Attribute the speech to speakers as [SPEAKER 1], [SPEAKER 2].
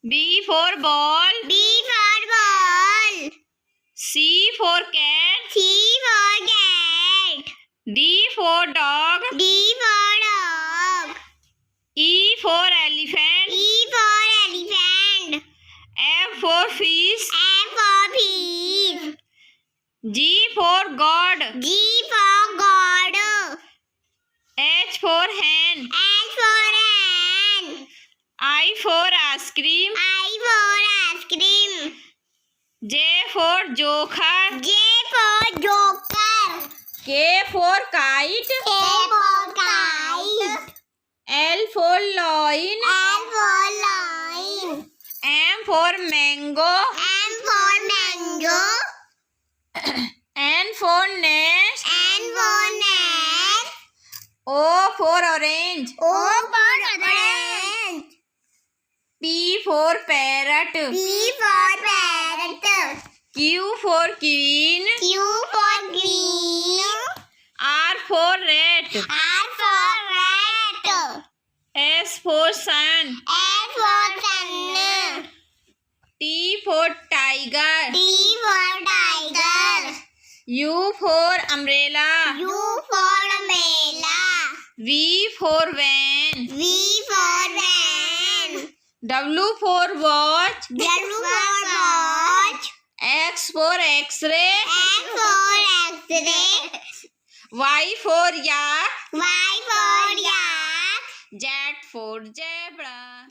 [SPEAKER 1] B for ball.
[SPEAKER 2] B for ball.
[SPEAKER 1] C for cat.
[SPEAKER 2] C for cat.
[SPEAKER 1] D for dog.
[SPEAKER 2] D for dog.
[SPEAKER 1] E for elephant.
[SPEAKER 2] E for elephant.
[SPEAKER 1] F for fish.
[SPEAKER 2] F for fish.
[SPEAKER 1] G for God.
[SPEAKER 2] G for God.
[SPEAKER 1] H for hen.
[SPEAKER 2] H for hen.
[SPEAKER 1] I for ice cream.
[SPEAKER 2] I for ice cream.
[SPEAKER 1] J for joker.
[SPEAKER 2] J for joker.
[SPEAKER 1] K for kite.
[SPEAKER 2] K for kite.
[SPEAKER 1] L for lion.
[SPEAKER 2] L for lion.
[SPEAKER 1] M for mango.
[SPEAKER 2] M for mango.
[SPEAKER 1] N for nest.
[SPEAKER 2] N for net.
[SPEAKER 1] O for orange.
[SPEAKER 2] O for orange.
[SPEAKER 1] P for parrot.
[SPEAKER 2] P for parrot.
[SPEAKER 1] Q for queen.
[SPEAKER 2] Q for green.
[SPEAKER 1] R for rat.
[SPEAKER 2] R for rat.
[SPEAKER 1] S for sun.
[SPEAKER 2] S for sun.
[SPEAKER 1] T for tiger.
[SPEAKER 2] T for tiger.
[SPEAKER 1] U for umbrella.
[SPEAKER 2] U for umbrella.
[SPEAKER 1] V for van.
[SPEAKER 2] V for van.
[SPEAKER 1] W for watch.
[SPEAKER 2] W for watch.
[SPEAKER 1] X for x-ray.
[SPEAKER 2] X for X-ray.
[SPEAKER 1] Y for yak.
[SPEAKER 2] Y for yak.
[SPEAKER 1] Z for zebra.